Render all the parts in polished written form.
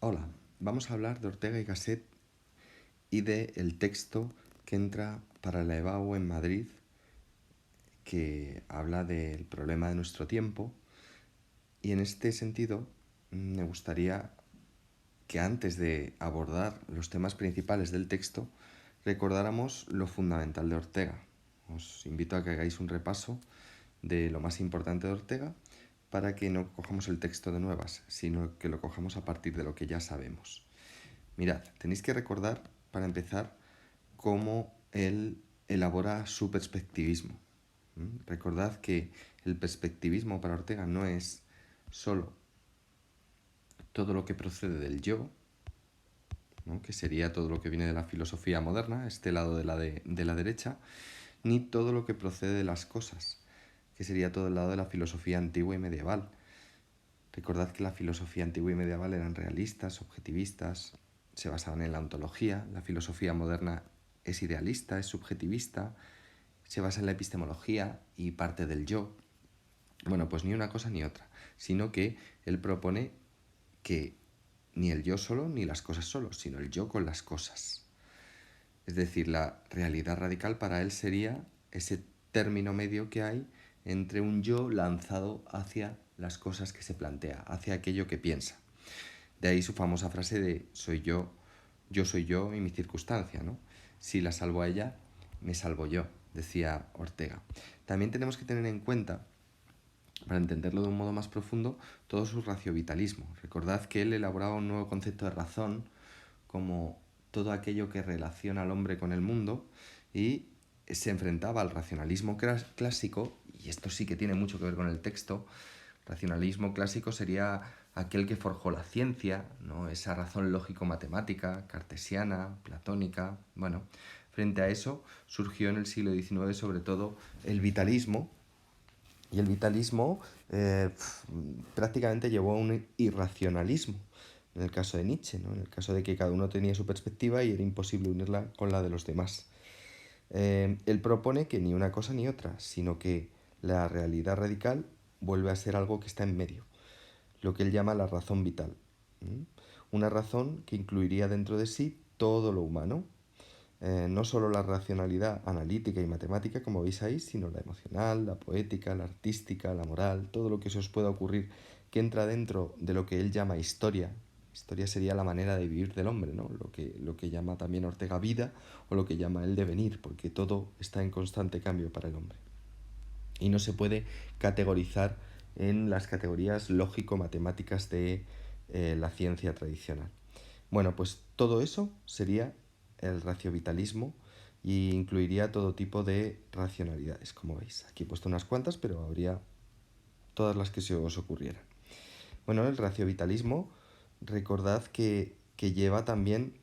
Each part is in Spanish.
Hola, vamos a hablar de Ortega y Gasset y de el texto que entra para la EBAU en Madrid, que habla del problema de nuestro tiempo. Y en este sentido, me gustaría que antes de abordar los temas principales del texto, recordáramos lo fundamental de Ortega. Os invito a que hagáis un repaso de lo más importante de Ortega para que no cojamos el texto de nuevas, sino que lo cojamos a partir de lo que ya sabemos. Mirad, tenéis que recordar, para empezar, cómo él elabora su perspectivismo. Recordad que el perspectivismo para Ortega no es solo todo lo que procede del yo, ¿no?, que sería todo lo que viene de la filosofía moderna, este lado de la derecha, ni todo lo que procede de las cosas, que sería todo el lado de la filosofía antigua y medieval. Recordad que la filosofía antigua y medieval eran realistas, objetivistas, se basaban en la ontología. La filosofía moderna es idealista, es subjetivista, se basa en la epistemología y parte del yo. Bueno, pues ni una cosa ni otra, sino que él propone que ni el yo solo ni las cosas solo, sino el yo con las cosas. Es decir, la realidad radical para él sería ese término medio que hay entre un yo lanzado hacia las cosas que se plantea, hacia aquello que piensa. De ahí su famosa frase de yo soy yo y mi circunstancia, ¿no? Si la salvo a ella, me salvo yo, decía Ortega. También tenemos que tener en cuenta, para entenderlo de un modo más profundo, todo su raciovitalismo. Recordad que él elaboraba un nuevo concepto de razón como todo aquello que relaciona al hombre con el mundo y se enfrentaba al racionalismo clásico, y esto sí que tiene mucho que ver con el texto. Racionalismo clásico sería aquel que forjó la ciencia, ¿no? Esa razón lógico-matemática, cartesiana, platónica. Bueno, frente a eso surgió en el siglo XIX sobre todo el vitalismo, y el vitalismo prácticamente llevó a un irracionalismo, en el caso de Nietzsche, ¿no? En el caso de que cada uno tenía su perspectiva y era imposible unirla con la de los demás. Él propone que ni una cosa ni otra, sino que la realidad radical vuelve a ser algo que está en medio, lo que él llama la razón vital. Una razón que incluiría dentro de sí todo lo humano, no solo la racionalidad analítica y matemática, como veis ahí, sino la emocional, la poética, la artística, la moral, todo lo que se os pueda ocurrir que entra dentro de lo que él llama historia. Historia sería la manera de vivir del hombre, ¿no? Lo que llama también Ortega vida, o lo que llama el devenir, porque todo está en constante cambio para el hombre. Y no se puede categorizar en las categorías lógico-matemáticas de la ciencia tradicional. Bueno, pues todo eso sería el raciovitalismo y incluiría todo tipo de racionalidades, como veis. Aquí he puesto unas cuantas, pero habría todas las que se os ocurrieran. Bueno, el raciovitalismo, recordad que lleva también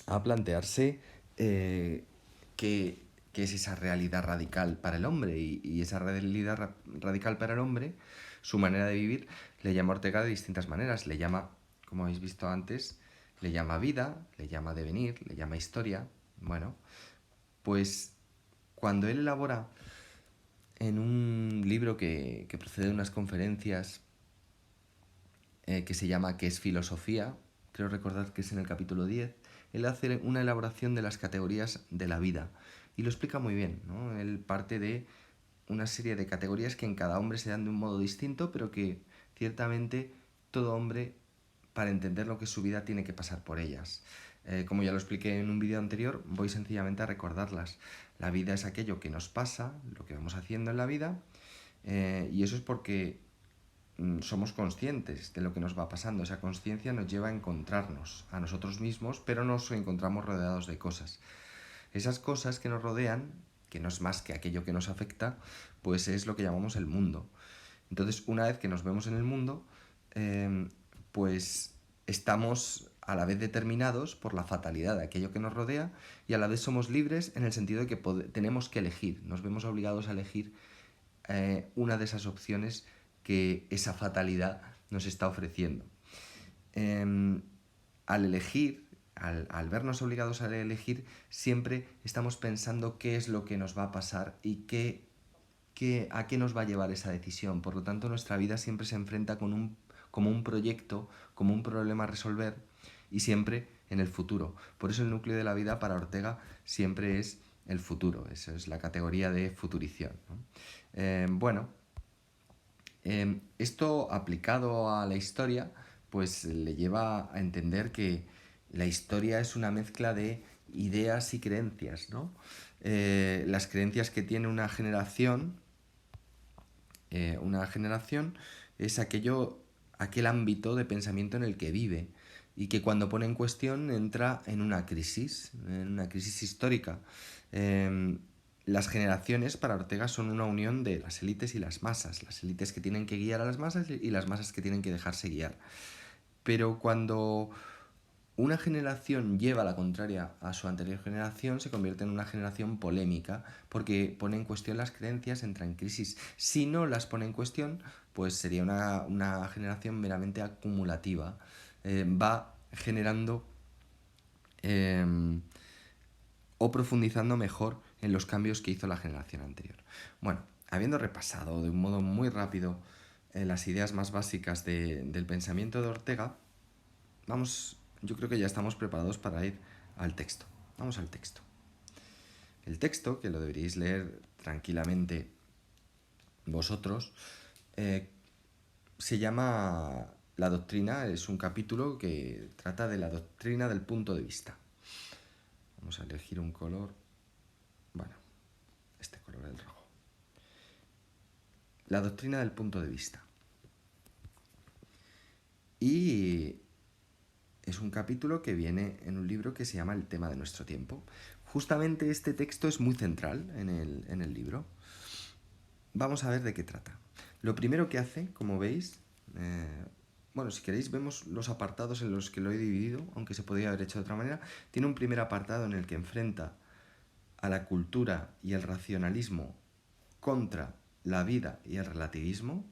a plantearse qué es esa realidad radical para el hombre, y esa realidad radical para el hombre, su manera de vivir, le llama Ortega de distintas maneras. Le llama, como habéis visto antes, le llama vida, le llama devenir, le llama historia. Bueno, pues cuando él elabora en un libro que procede de unas conferencias que se llama ¿Qué es filosofía?, creo recordar que es en el capítulo 10, él hace una elaboración de las categorías de la vida y lo explica muy bien, ¿no? Él parte de una serie de categorías que en cada hombre se dan de un modo distinto, pero que ciertamente todo hombre, para entender lo que es su vida, tiene que pasar por ellas. Como ya lo expliqué en un vídeo anterior, voy sencillamente a recordarlas. La vida es aquello que nos pasa, lo que vamos haciendo en la vida, y eso es porque somos conscientes de lo que nos va pasando. Esa conciencia nos lleva a encontrarnos a nosotros mismos, pero nos encontramos rodeados de cosas. Esas cosas que nos rodean, que no es más que aquello que nos afecta, pues es lo que llamamos el mundo. Entonces, una vez que nos vemos en el mundo, pues estamos a la vez determinados por la fatalidad de aquello que nos rodea, y a la vez somos libres en el sentido de que tenemos que elegir, nos vemos obligados a elegir una de esas opciones que esa fatalidad nos está ofreciendo. Al elegir, al vernos obligados a elegir, siempre estamos pensando qué es lo que nos va a pasar y a qué nos va a llevar esa decisión. Por lo tanto, nuestra vida siempre se enfrenta con como un proyecto, como un problema a resolver y siempre en el futuro. Por eso el núcleo de la vida para Ortega siempre es el futuro, eso es la categoría de futurición, ¿no? Bueno, esto aplicado a la historia, pues le lleva a entender que la historia es una mezcla de ideas y creencias, ¿no? Las creencias que tiene una generación es aquel ámbito de pensamiento en el que vive y que cuando pone en cuestión entra en una crisis histórica. Eh, las generaciones para Ortega son una unión de las élites y las élites que tienen que guiar a las masas y las masas que tienen que dejarse guiar. Pero cuando una generación lleva la contraria a su anterior generación, se convierte en una generación polémica, porque pone en cuestión las creencias, entra en crisis. Si no las pone en cuestión, pues sería una generación meramente acumulativa. Va generando eh, o profundizando mejor en los cambios que hizo la generación anterior. Bueno, habiendo repasado de un modo muy rápido las ideas más básicas del pensamiento de Ortega, yo creo que ya estamos preparados para ir al texto. Vamos al texto. El texto, que lo deberíais leer tranquilamente vosotros, se llama La doctrina, es un capítulo que trata de la doctrina del punto de vista. Vamos a elegir un color, bueno, este color, el rojo. La doctrina del punto de vista. Y es un capítulo que viene en un libro que se llama El tema de nuestro tiempo. Justamente este texto es muy central en el libro. Vamos a ver de qué trata. Lo primero que hace, como veis, bueno, si queréis vemos los apartados en los que lo he dividido, aunque se podría haber hecho de otra manera. Tiene un primer apartado en el que enfrenta a la cultura y el racionalismo contra la vida y el relativismo.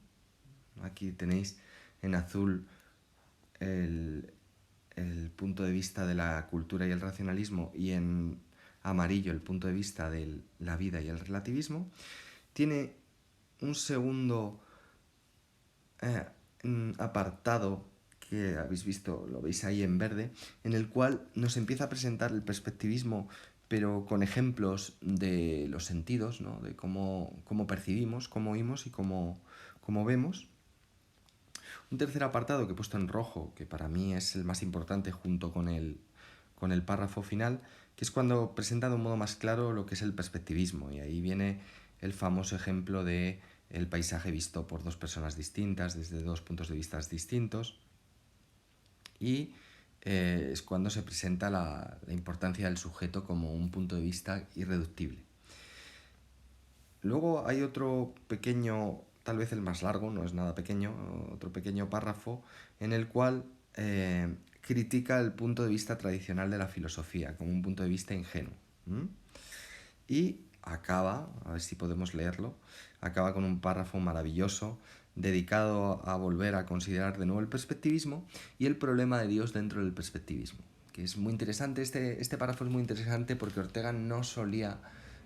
Aquí tenéis en azul el punto de vista de la cultura y el racionalismo y en amarillo el punto de vista de la vida y el relativismo. Tiene un segundo apartado que habéis visto, lo veis ahí en verde, en el cual nos empieza a presentar el perspectivismo, pero con ejemplos de los sentidos, ¿no? De cómo percibimos, cómo oímos y cómo vemos. Un tercer apartado que he puesto en rojo, que para mí es el más importante junto con el párrafo final, que es cuando presenta de un modo más claro lo que es el perspectivismo. Y ahí viene el famoso ejemplo de el paisaje visto por dos personas distintas, desde dos puntos de vista distintos. Y es cuando se presenta la importancia del sujeto como un punto de vista irreductible. Luego hay otro pequeño, tal vez el más largo, no es nada pequeño, otro pequeño párrafo en el cual critica el punto de vista tradicional de la filosofía, como un punto de vista ingenuo. Y acaba, a ver si podemos leerlo, acaba con un párrafo maravilloso dedicado a volver a considerar de nuevo el perspectivismo y el problema de Dios dentro del perspectivismo, que es muy interesante. Este párrafo es muy interesante porque Ortega no solía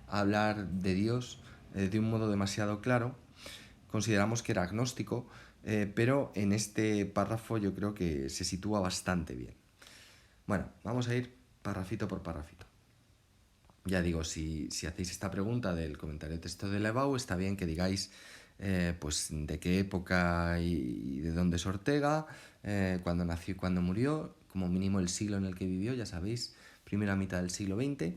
hablar de Dios de un modo demasiado claro. Consideramos que era agnóstico, pero en este párrafo yo creo que se sitúa bastante bien. Bueno, vamos a ir párrafito por párrafito. Ya digo, si hacéis esta pregunta del comentario de texto de Levau, está bien que digáis pues de qué época y de dónde es Ortega, cuándo nació y cuándo murió, como mínimo el siglo en el que vivió, ya sabéis, primera mitad del siglo XX.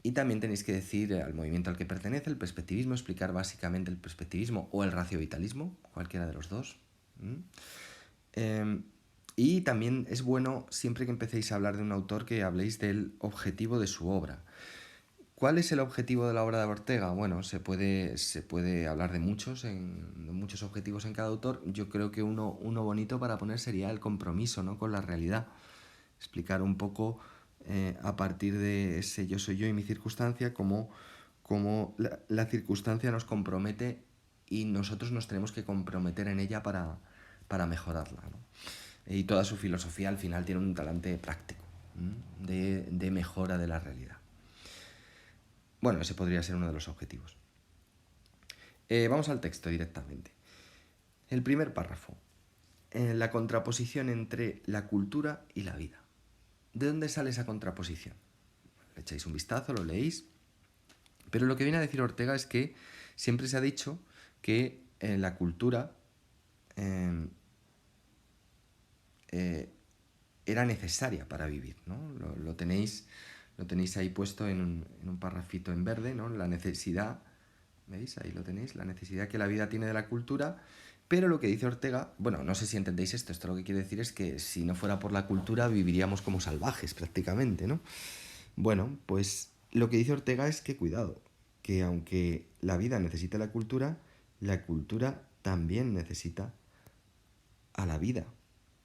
Y también tenéis que decir al movimiento al que pertenece, el perspectivismo, explicar básicamente el perspectivismo o el raciovitalismo, cualquiera de los dos. Y también es bueno, siempre que empecéis a hablar de un autor, que habléis del objetivo de su obra. ¿Cuál es el objetivo de la obra de Ortega? Bueno, se puede hablar de muchos objetivos en cada autor. Yo creo que uno bonito para poner sería el compromiso, ¿no?, con la realidad. Explicar un poco a partir de ese yo soy yo y mi circunstancia, cómo la circunstancia nos compromete y nosotros nos tenemos que comprometer en ella para mejorarla, ¿no? Y toda su filosofía al final tiene un talante práctico de mejora de la realidad. Bueno, ese podría ser uno de los objetivos. Vamos al texto directamente. El primer párrafo. la contraposición entre la cultura y la vida. ¿De dónde sale esa contraposición? Le echáis un vistazo, lo leéis. Pero lo que viene a decir Ortega es que siempre se ha dicho que la cultura eh, eh, era necesaria para vivir, ¿no? Lo tenéis ahí puesto en un parrafito en verde, ¿no? La necesidad, ¿veis? Ahí lo tenéis, la necesidad que la vida tiene de la cultura. Pero lo que dice Ortega, bueno, no sé si entendéis esto lo que quiere decir es que si no fuera por la cultura viviríamos como salvajes prácticamente, ¿no? Bueno, pues lo que dice Ortega es que cuidado, que aunque la vida necesita la cultura también necesita a la vida.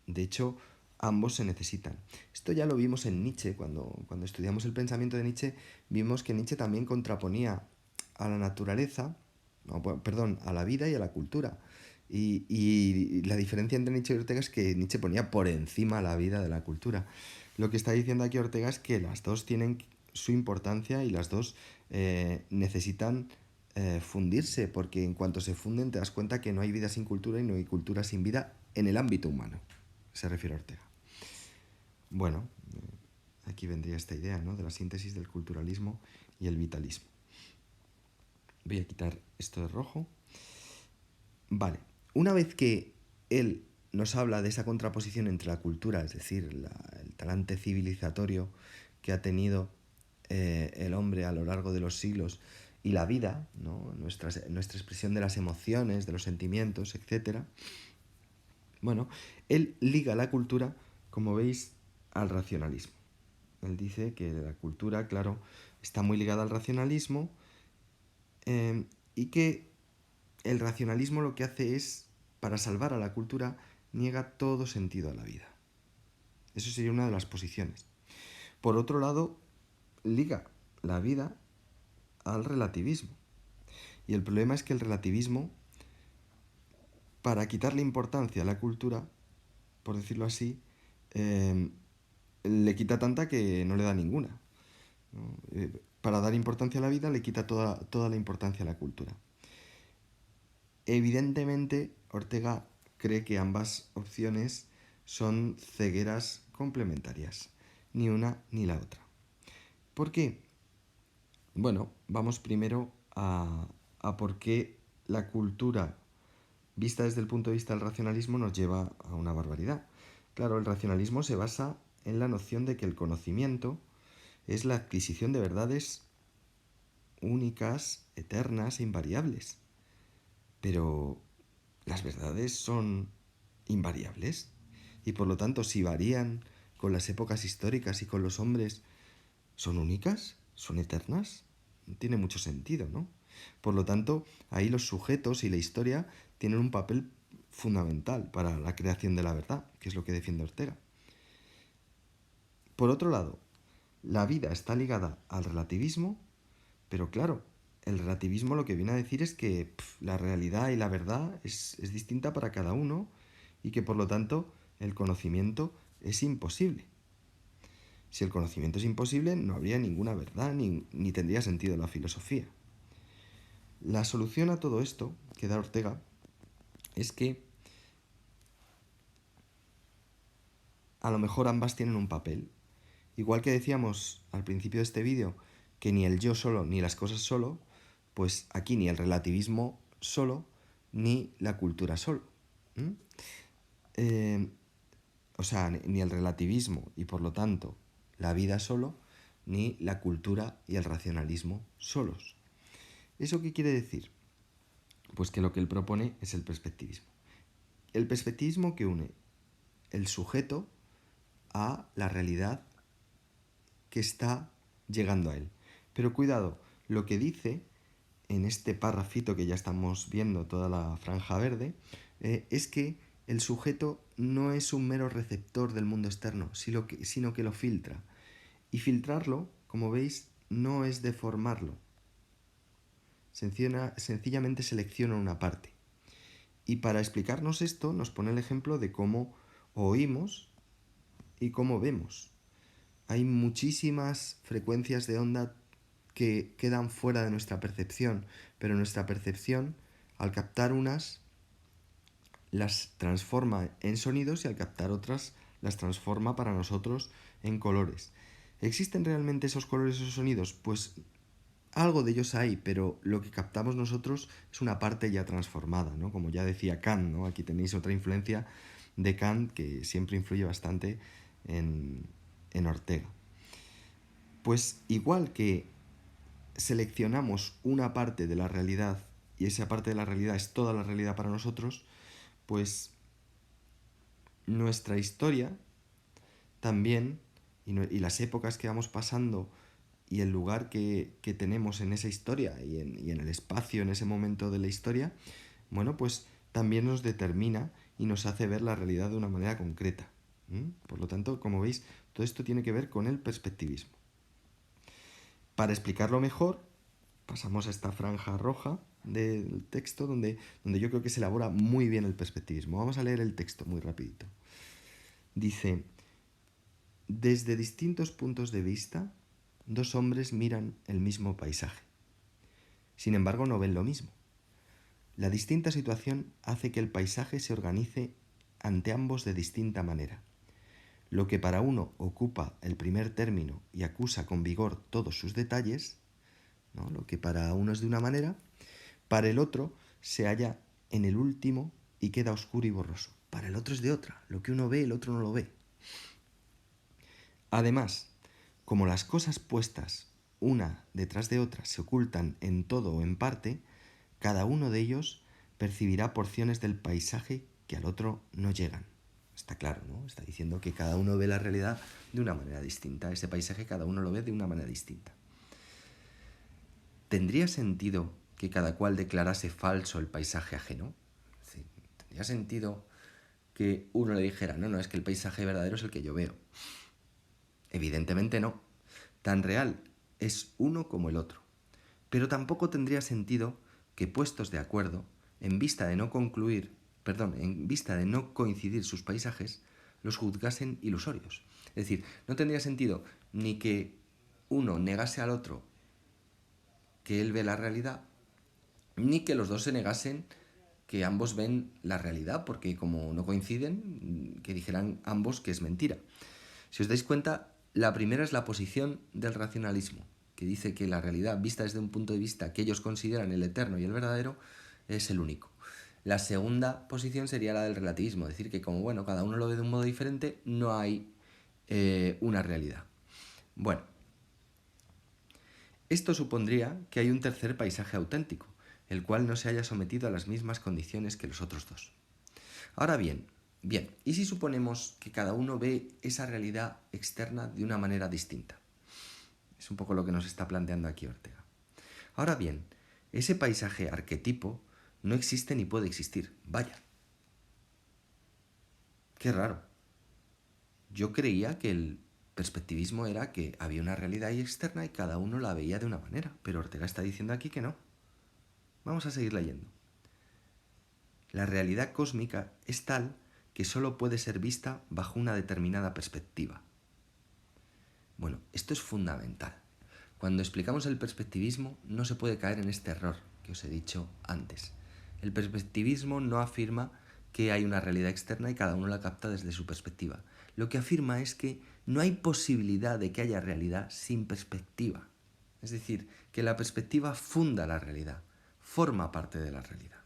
De hecho, ambos se necesitan. Esto ya lo vimos en Nietzsche, cuando estudiamos el pensamiento de Nietzsche, vimos que Nietzsche también contraponía a la naturaleza, no, perdón, a la vida y a la cultura. Y la diferencia entre Nietzsche y Ortega es que Nietzsche ponía por encima la vida de la cultura. Lo que está diciendo aquí Ortega es que las dos tienen su importancia y las dos necesitan fundirse, porque en cuanto se funden te das cuenta que no hay vida sin cultura y no hay cultura sin vida en el ámbito humano, se refiere Ortega. Bueno, aquí vendría esta idea, ¿no? De la síntesis del culturalismo y el vitalismo. Voy a quitar esto de rojo. Vale, una vez que él nos habla de esa contraposición entre la cultura, es decir, el talante civilizatorio que ha tenido el hombre a lo largo de los siglos y la vida, ¿no? nuestra expresión de las emociones, de los sentimientos, etc. Bueno, él liga la cultura, como veis, al racionalismo. Él dice que la cultura, claro, está muy ligada al racionalismo y que el racionalismo lo que hace es, para salvar a la cultura, niega todo sentido a la vida. Eso sería una de las posiciones. Por otro lado, liga la vida al relativismo. Y el problema es que el relativismo, para quitarle importancia a la cultura, por decirlo así, le quita tanta que no le da ninguna, ¿no? Para dar importancia a la vida le quita toda la importancia a la cultura. Evidentemente, Ortega cree que ambas opciones son cegueras complementarias, ni una ni la otra. ¿Por qué? Bueno, vamos primero a por qué la cultura, vista desde el punto de vista del racionalismo, nos lleva a una barbaridad. Claro, el racionalismo se basa en la noción de que el conocimiento es la adquisición de verdades únicas, eternas e invariables. Pero las verdades son invariables y por lo tanto si varían con las épocas históricas y con los hombres, ¿son únicas? ¿Son eternas? No tiene mucho sentido, ¿no? Por lo tanto, ahí los sujetos y la historia tienen un papel fundamental para la creación de la verdad, que es lo que defiende Ortega. Por otro lado, la vida está ligada al relativismo, pero claro, el relativismo lo que viene a decir es que la realidad y la verdad es distinta para cada uno y que por lo tanto el conocimiento es imposible. Si el conocimiento es imposible, no habría ninguna verdad ni tendría sentido la filosofía. La solución a todo esto que da Ortega es que a lo mejor ambas tienen un papel. Igual que decíamos al principio de este vídeo que ni el yo solo ni las cosas solo, pues aquí ni el relativismo solo ni la cultura solo. O sea, ni el relativismo y por lo tanto la vida solo, ni la cultura y el racionalismo solos. ¿Eso qué quiere decir? Pues que lo que él propone es el perspectivismo. El perspectivismo que une el sujeto a la realidad que está llegando a él. Pero cuidado, lo que dice en este párrafito que ya estamos viendo toda la franja verde, es que el sujeto no es un mero receptor del mundo externo, sino que lo filtra. Y filtrarlo, como veis, no es deformarlo. Sencillamente selecciona una parte. Y para explicarnos esto nos pone el ejemplo de cómo oímos y cómo vemos. Hay muchísimas frecuencias de onda que quedan fuera de nuestra percepción, pero nuestra percepción, al captar unas, las transforma en sonidos y al captar otras las transforma para nosotros en colores. ¿Existen realmente esos colores, esos sonidos? Pues algo de ellos hay, pero lo que captamos nosotros es una parte ya transformada, ¿no? Como ya decía Kant, ¿no? Aquí tenéis otra influencia de Kant que siempre influye bastante en Ortega. Pues igual que seleccionamos una parte de la realidad y esa parte de la realidad es toda la realidad para nosotros, pues nuestra historia también y las épocas que vamos pasando y el lugar que tenemos en esa historia y en el espacio en ese momento de la historia, bueno, pues también nos determina y nos hace ver la realidad de una manera concreta. Por lo tanto, como veis, todo esto tiene que ver con el perspectivismo. Para explicarlo mejor, pasamos a esta franja roja del texto donde yo creo que se elabora muy bien el perspectivismo. Vamos a leer el texto muy rapidito. Dice: desde distintos puntos de vista, dos hombres miran el mismo paisaje. Sin embargo, no ven lo mismo. La distinta situación hace que el paisaje se organice ante ambos de distinta manera. Lo que para uno ocupa el primer término y acusa con vigor todos sus detalles, ¿no? Lo que para uno es de una manera, para el otro se halla en el último y queda oscuro y borroso. Para el otro es de otra. Lo que uno ve, el otro no lo ve. Además, como las cosas puestas una detrás de otra se ocultan en todo o en parte, cada uno de ellos percibirá porciones del paisaje que al otro no llegan. Está claro, ¿no? Está diciendo que cada uno ve la realidad de una manera distinta. Ese paisaje cada uno lo ve de una manera distinta. ¿Tendría sentido que cada cual declarase falso el paisaje ajeno? Sí, ¿tendría sentido que uno le dijera, no, es que el paisaje verdadero es el que yo veo? Evidentemente no. Tan real es uno como el otro. Pero tampoco tendría sentido que, puestos de acuerdo, en vista de no coincidir sus paisajes, los juzgasen ilusorios. Es decir, no tendría sentido ni que uno negase al otro que él ve la realidad, ni que los dos se negasen que ambos ven la realidad, porque como no coinciden, que dijeran ambos que es mentira. Si os dais cuenta, la primera es la posición del racionalismo, que dice que la realidad, vista desde un punto de vista que ellos consideran el eterno y el verdadero, es el único. La segunda posición sería la del relativismo, decir que como bueno, cada uno lo ve de un modo diferente, no hay una realidad. Bueno, esto supondría que hay un tercer paisaje auténtico, el cual no se haya sometido a las mismas condiciones que los otros dos. Ahora bien, ¿y si suponemos que cada uno ve esa realidad externa de una manera distinta? Es un poco lo que nos está planteando aquí Ortega. Ahora bien, ese paisaje arquetipo no existe ni puede existir. Vaya. Qué raro. Yo creía que el perspectivismo era que había una realidad ahí externa y cada uno la veía de una manera, pero Ortega está diciendo aquí que no. Vamos a seguir leyendo. La realidad cósmica es tal que solo puede ser vista bajo una determinada perspectiva. Bueno, esto es fundamental. Cuando explicamos el perspectivismo no se puede caer en este error que os he dicho antes. El perspectivismo no afirma que hay una realidad externa y cada uno la capta desde su perspectiva. Lo que afirma es que no hay posibilidad de que haya realidad sin perspectiva. Es decir, que la perspectiva funda la realidad, forma parte de la realidad.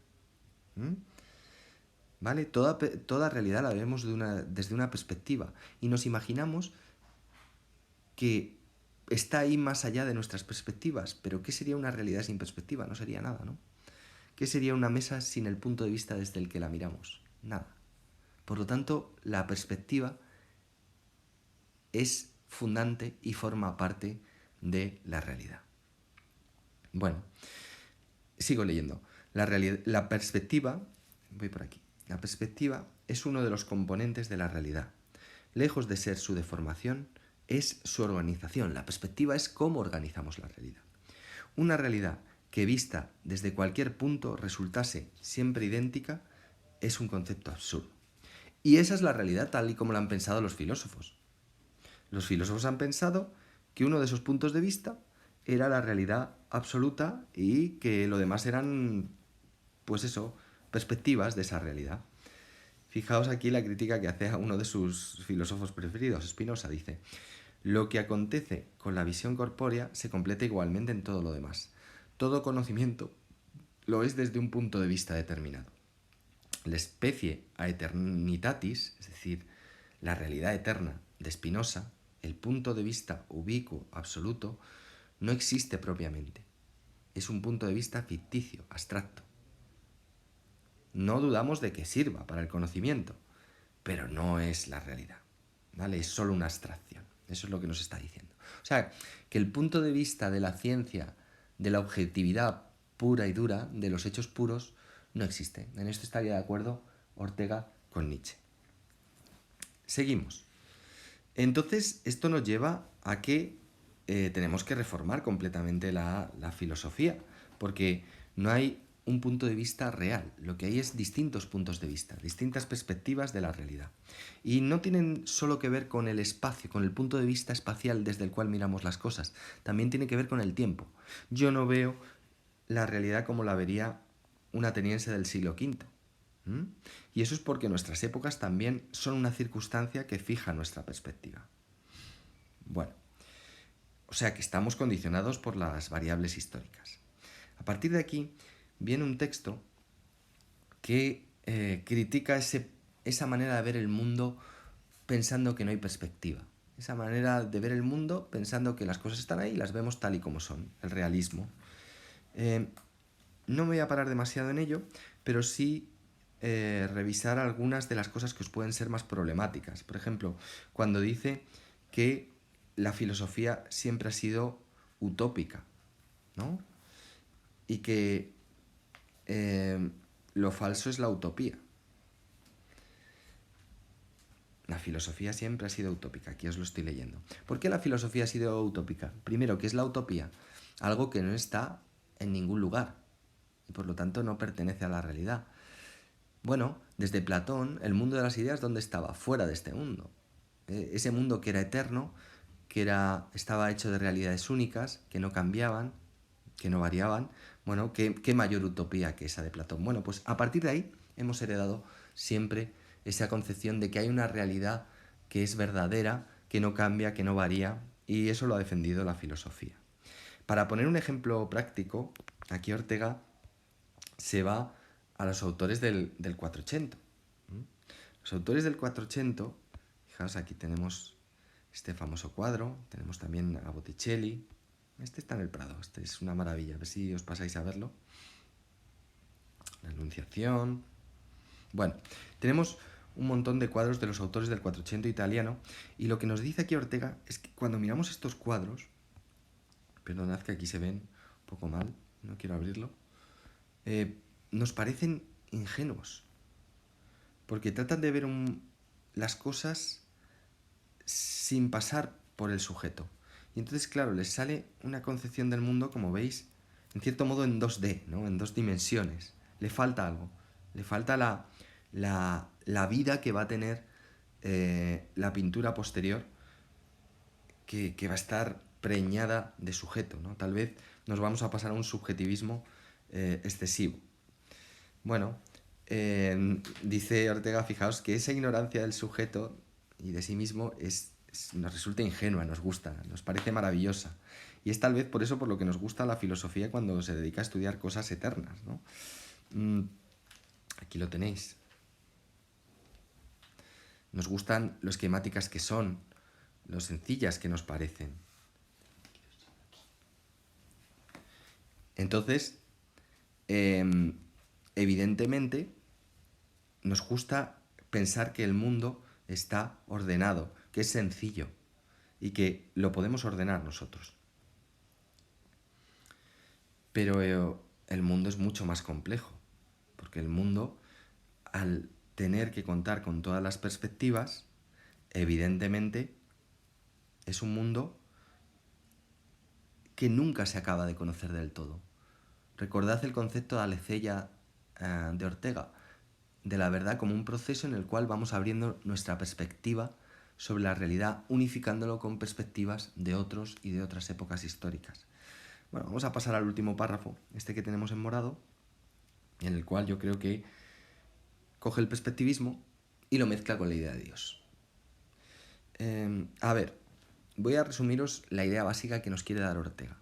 ¿Vale? Toda realidad la vemos desde una perspectiva y nos imaginamos que está ahí más allá de nuestras perspectivas. Pero ¿qué sería una realidad sin perspectiva? No sería nada, ¿no? ¿Qué sería una mesa sin el punto de vista desde el que la miramos? Nada. Por lo tanto, la perspectiva es fundante y forma parte de la realidad. Bueno, sigo leyendo. La perspectiva, voy por aquí. La perspectiva es uno de los componentes de la realidad. Lejos de ser su deformación, es su organización. La perspectiva es cómo organizamos la realidad. Una realidad que vista desde cualquier punto resultase siempre idéntica es un concepto absurdo. Y esa es la realidad tal y como la han pensado los filósofos. Los filósofos han pensado que uno de esos puntos de vista era la realidad absoluta y que lo demás eran, pues eso, perspectivas de esa realidad. Fijaos aquí la crítica que hace a uno de sus filósofos preferidos, Spinoza. Dice: lo que acontece con la visión corpórea se completa igualmente en todo lo demás. Todo conocimiento lo es desde un punto de vista determinado. La especie aeternitatis, es decir, la realidad eterna de Spinoza, el punto de vista ubicuo absoluto, no existe propiamente. Es un punto de vista ficticio, abstracto. No dudamos de que sirva para el conocimiento, pero no es la realidad, ¿vale? Es solo una abstracción. Eso es lo que nos está diciendo. O sea, que el punto de vista de la ciencia, de la objetividad pura y dura, de los hechos puros, no existe. En esto estaría de acuerdo Ortega con Nietzsche. Seguimos. Entonces, esto nos lleva a que tenemos que reformar completamente la filosofía, porque no hay un punto de vista real, lo que hay es distintos puntos de vista, distintas perspectivas de la realidad. Y no tienen solo que ver con el espacio, con el punto de vista espacial desde el cual miramos las cosas, también tiene que ver con el tiempo. Yo no veo la realidad como la vería un ateniense del siglo V. Y eso es porque nuestras épocas también son una circunstancia que fija nuestra perspectiva. Bueno, o sea que estamos condicionados por las variables históricas. A partir de aquí viene un texto que critica esa manera de ver el mundo pensando que no hay perspectiva. Esa manera de ver el mundo pensando que las cosas están ahí y las vemos tal y como son, el realismo. No me voy a parar demasiado en ello, pero sí revisar algunas de las cosas que os pueden ser más problemáticas. Por ejemplo, cuando dice que la filosofía siempre ha sido utópica, ¿no? Y que lo falso es la utopía. La filosofía siempre ha sido utópica, aquí os lo estoy leyendo. ¿Por qué la filosofía ha sido utópica? Primero, ¿qué es la utopía? Algo que no está en ningún lugar y por lo tanto no pertenece a la realidad. Bueno, desde Platón, el mundo de las ideas, ¿dónde estaba? Fuera de este mundo. Ese mundo que era eterno, estaba hecho de realidades únicas, que no cambiaban, que no variaban. Bueno, ¿qué mayor utopía que esa de Platón? Bueno, pues a partir de ahí hemos heredado siempre esa concepción de que hay una realidad que es verdadera, que no cambia, que no varía, y eso lo ha defendido la filosofía. Para poner un ejemplo práctico, aquí Ortega se va a los autores del 480. Los autores del 480, fijaos, aquí tenemos este famoso cuadro, tenemos también a Botticelli. Este está en el Prado, este es una maravilla, a ver si os pasáis a verlo. La Anunciación. Bueno, tenemos un montón de cuadros de los autores del 480 italiano, y lo que nos dice aquí Ortega es que cuando miramos estos cuadros, perdonad que aquí se ven un poco mal, no quiero abrirlo, nos parecen ingenuos, porque tratan de ver las cosas sin pasar por el sujeto. Y entonces, claro, les sale una concepción del mundo, como veis, en cierto modo en 2D, ¿no? En 2 dimensiones. Le falta algo. Le falta la vida que va a tener la pintura posterior, que va a estar preñada de sujeto, ¿no? Tal vez nos vamos a pasar a un subjetivismo excesivo. Bueno, dice Ortega, fijaos, que esa ignorancia del sujeto y de sí mismo nos resulta ingenua, nos gusta, nos parece maravillosa. Y es tal vez por eso por lo que nos gusta la filosofía cuando se dedica a estudiar cosas eternas, ¿no? Aquí lo tenéis. Nos gustan lo esquemáticas que son, lo sencillas que nos parecen. Entonces, evidentemente, nos gusta pensar que el mundo está ordenado, que es sencillo y que lo podemos ordenar nosotros. Pero el mundo es mucho más complejo, porque el mundo, al tener que contar con todas las perspectivas, evidentemente es un mundo que nunca se acaba de conocer del todo. Recordad el concepto de Alecella de Ortega, de la verdad como un proceso en el cual vamos abriendo nuestra perspectiva sobre la realidad, unificándolo con perspectivas de otros y de otras épocas históricas. Bueno, vamos a pasar al último párrafo, este que tenemos en morado, en el cual yo creo que coge el perspectivismo y lo mezcla con la idea de Dios. A ver, voy a resumiros la idea básica que nos quiere dar Ortega.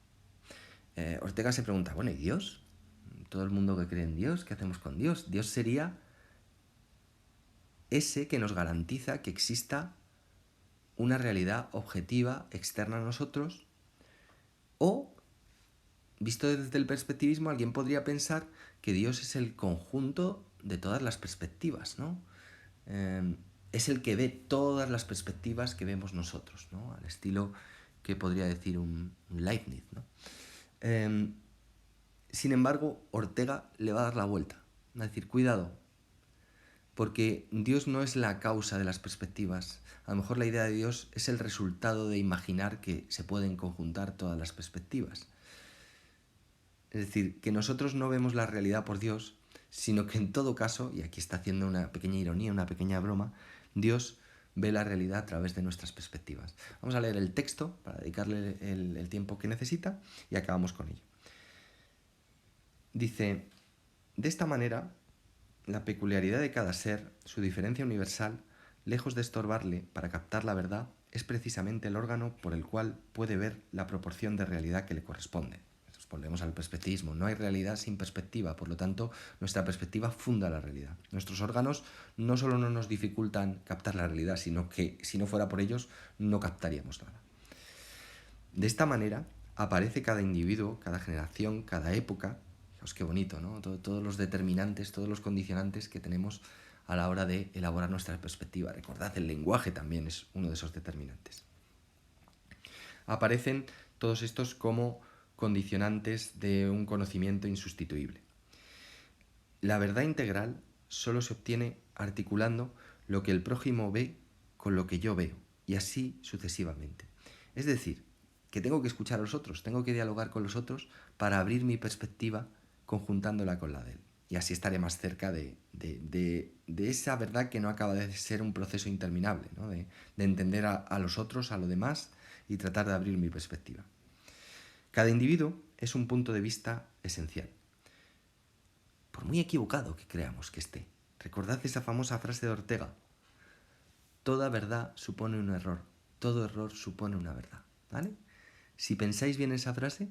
Ortega se pregunta, bueno, ¿y Dios? Todo el mundo que cree en Dios, ¿qué hacemos con Dios? Dios sería ese que nos garantiza que exista una realidad objetiva externa a nosotros, o, visto desde el perspectivismo, alguien podría pensar que Dios es el conjunto de todas las perspectivas, ¿no? Es el que ve todas las perspectivas que vemos nosotros, ¿no? Al estilo que podría decir un Leibniz, ¿no? Sin embargo, Ortega le va a dar la vuelta, va a decir, cuidado, porque Dios no es la causa de las perspectivas. A lo mejor la idea de Dios es el resultado de imaginar que se pueden conjuntar todas las perspectivas. Es decir, que nosotros no vemos la realidad por Dios, sino que en todo caso, y aquí está haciendo una pequeña ironía, una pequeña broma, Dios ve la realidad a través de nuestras perspectivas. Vamos a leer el texto para dedicarle el tiempo que necesita y acabamos con ello. Dice, de esta manera, la peculiaridad de cada ser, su diferencia universal, lejos de estorbarle para captar la verdad, es precisamente el órgano por el cual puede ver la proporción de realidad que le corresponde. Volvemos al perspectivismo. No hay realidad sin perspectiva, por lo tanto, nuestra perspectiva funda la realidad. Nuestros órganos no solo no nos dificultan captar la realidad, sino que si no fuera por ellos, no captaríamos nada. De esta manera, aparece cada individuo, cada generación, cada época. Fijaos qué bonito, ¿no? Todos los determinantes, todos los condicionantes que tenemos a la hora de elaborar nuestra perspectiva. Recordad, el lenguaje también es uno de esos determinantes. Aparecen todos estos como condicionantes de un conocimiento insustituible. La verdad integral solo se obtiene articulando lo que el prójimo ve con lo que yo veo, y así sucesivamente. Es decir, que tengo que escuchar a los otros, tengo que dialogar con los otros para abrir mi perspectiva conjuntándola con la de él. Y así estaré más cerca de esa verdad que no acaba de ser un proceso interminable, ¿no? de entender a los otros, a lo demás, y tratar de abrir mi perspectiva. Cada individuo es un punto de vista esencial, por muy equivocado que creamos que esté. Recordad esa famosa frase de Ortega, toda verdad supone un error, todo error supone una verdad, ¿vale? Si pensáis bien esa frase,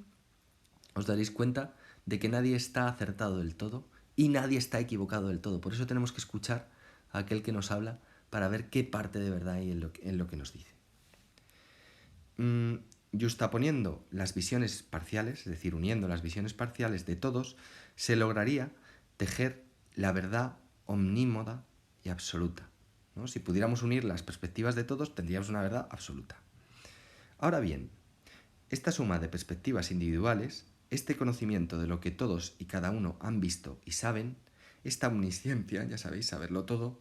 os daréis cuenta de que nadie está acertado del todo y nadie está equivocado del todo. Por eso tenemos que escuchar a aquel que nos habla para ver qué parte de verdad hay en lo que nos dice. Justaponiendo las visiones parciales, es decir, uniendo las visiones parciales de todos, se lograría tejer la verdad omnímoda y absoluta, ¿no? Si pudiéramos unir las perspectivas de todos, tendríamos una verdad absoluta. Ahora bien, esta suma de perspectivas individuales, este conocimiento de lo que todos y cada uno han visto y saben, esta omnisciencia, ya sabéis, saberlo todo,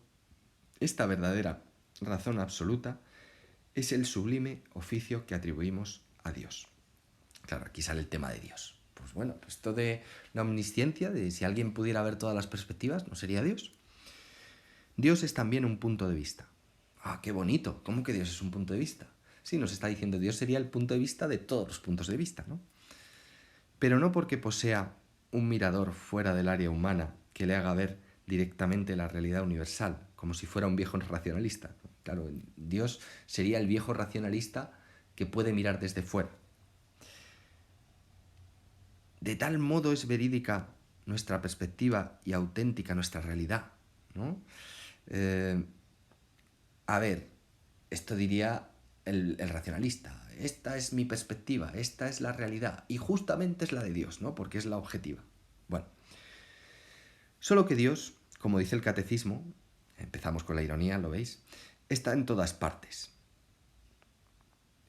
esta verdadera razón absoluta, es el sublime oficio que atribuimos a Dios. Claro, aquí sale el tema de Dios. Pues bueno, esto de la omnisciencia, de si alguien pudiera ver todas las perspectivas, ¿no sería Dios? Dios es también un punto de vista. Ah, qué bonito. ¿Cómo que Dios es un punto de vista? Sí, nos está diciendo Dios sería el punto de vista de todos los puntos de vista, ¿no? Pero no porque posea un mirador fuera del área humana que le haga ver directamente la realidad universal, como si fuera un viejo racionalista. Claro, Dios sería el viejo racionalista que puede mirar desde fuera. De tal modo es verídica nuestra perspectiva y auténtica nuestra realidad, ¿no? A ver, esto diría el racionalista. Esta es mi perspectiva, esta es la realidad, y justamente es la de Dios, ¿no? Porque es la objetiva. Bueno, solo que Dios, como dice el catecismo, empezamos con la ironía, ¿lo veis? Está en todas partes.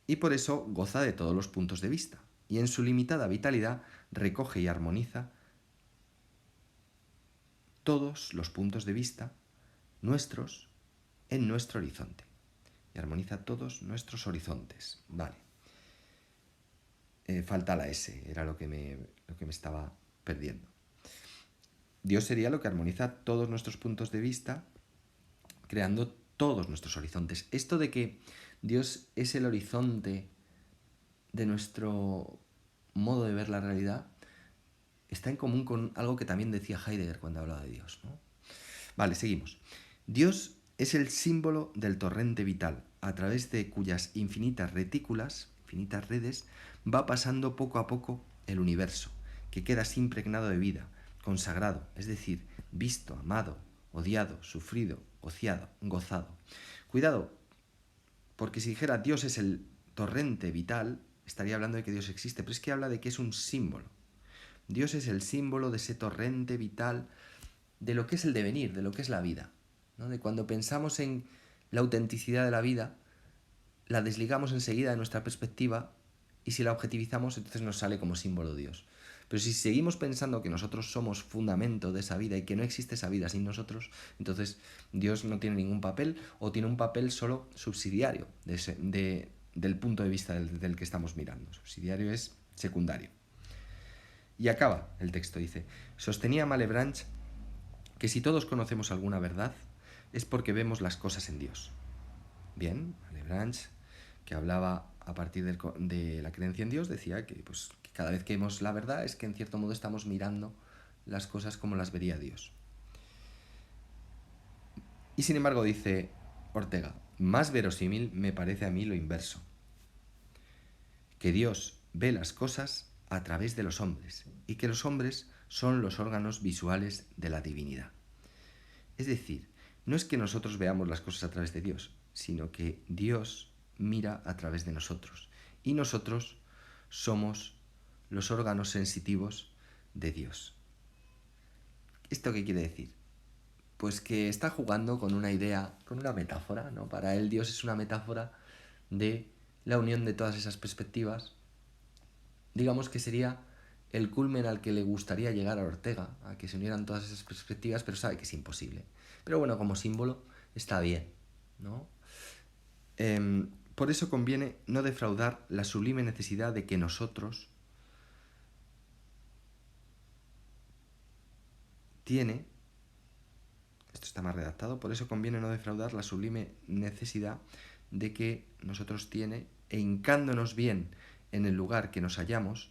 Y por eso goza de todos los puntos de vista. Y en su limitada vitalidad recoge y armoniza todos los puntos de vista nuestros en nuestro horizonte. Y armoniza todos nuestros horizontes. Vale. Falta la S, era lo que me estaba perdiendo. Dios sería lo que armoniza todos nuestros puntos de vista, creando todos nuestros horizontes. Esto de que Dios es el horizonte de nuestro modo de ver la realidad está en común con algo que también decía Heidegger cuando hablaba de Dios, ¿no? Vale, seguimos. Dios Es el símbolo del torrente vital, a través de cuyas infinitas retículas, infinitas redes, va pasando poco a poco el universo, que queda así impregnado de vida, consagrado, es decir, visto, amado, odiado, sufrido, gozado. Cuidado, porque si dijera Dios es el torrente vital, estaría hablando de que Dios existe, pero es que habla de que es un símbolo. Dios es el símbolo de ese torrente vital, de lo que es el devenir, de lo que es la vida, ¿no? De cuando pensamos en la autenticidad de la vida, la desligamos enseguida de nuestra perspectiva y si la objetivizamos, entonces nos sale como símbolo Dios. Pero si seguimos pensando que nosotros somos fundamento de esa vida y que no existe esa vida sin nosotros, entonces Dios no tiene ningún papel o tiene un papel solo subsidiario del punto de vista del que estamos mirando. Subsidiario es secundario. Y acaba el texto, dice, sostenía Malebranche que si todos conocemos alguna verdad es porque vemos las cosas en Dios. Bien, Malebranche, que hablaba a partir de la creencia en Dios, decía que, pues, que cada vez que vemos la verdad es que en cierto modo estamos mirando las cosas como las vería Dios. Y sin embargo dice Ortega, más verosímil me parece a mí lo inverso, que Dios ve las cosas a través de los hombres y que los hombres son los órganos visuales de la divinidad. Es decir, no es que nosotros veamos las cosas a través de Dios, sino que Dios mira a través de nosotros y nosotros somos los órganos sensitivos de Dios. ¿Esto qué quiere decir? Pues que está jugando con una idea, con una metáfora, ¿no? Para él Dios es una metáfora de la unión de todas esas perspectivas. Digamos que sería el culmen al que le gustaría llegar a Ortega, a que se unieran todas esas perspectivas, pero sabe que es imposible. Pero bueno, como símbolo está bien, ¿no? Por eso conviene no defraudar la sublime necesidad de que nosotros esto está más redactado, por eso conviene no defraudar la sublime necesidad de que nosotros tiene, e hincándonos bien en el lugar que nos hallamos,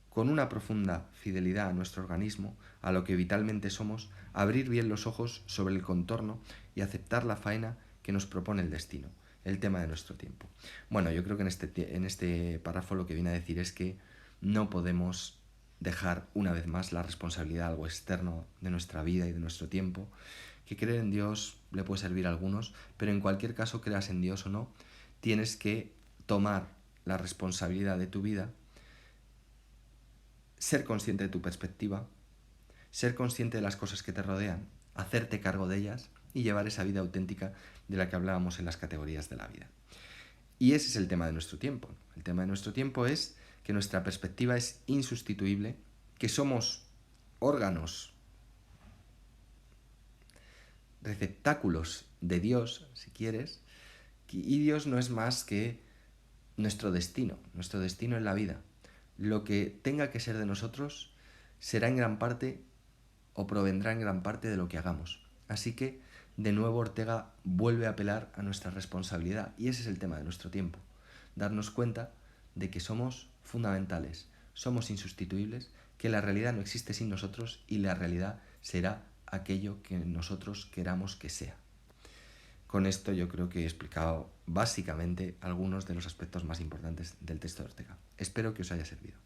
con una profunda fidelidad a nuestro organismo, a lo que vitalmente somos, abrir bien los ojos sobre el contorno y aceptar la faena que nos propone el destino, el tema de nuestro tiempo. Bueno, yo creo que en este párrafo lo que viene a decir es que no podemos dejar una vez más la responsabilidad a algo externo de nuestra vida y de nuestro tiempo, que creer en Dios le puede servir a algunos, pero en cualquier caso, creas en Dios o no, tienes que tomar la responsabilidad de tu vida, ser consciente de tu perspectiva, ser consciente de las cosas que te rodean, hacerte cargo de ellas y llevar esa vida auténtica de la que hablábamos en las categorías de la vida. Y ese es el tema de nuestro tiempo. El tema de nuestro tiempo es que nuestra perspectiva es insustituible, que somos órganos, receptáculos de Dios, si quieres, y Dios no es más que nuestro destino en la vida. Lo que tenga que ser de nosotros será en gran parte o provendrá en gran parte de lo que hagamos. Así que, de nuevo, Ortega vuelve a apelar a nuestra responsabilidad, y ese es el tema de nuestro tiempo. Darnos cuenta de que somos fundamentales, somos insustituibles, que la realidad no existe sin nosotros y la realidad será aquello que nosotros queramos que sea. Con esto yo creo que he explicado básicamente algunos de los aspectos más importantes del texto de Ortega. Espero que os haya servido.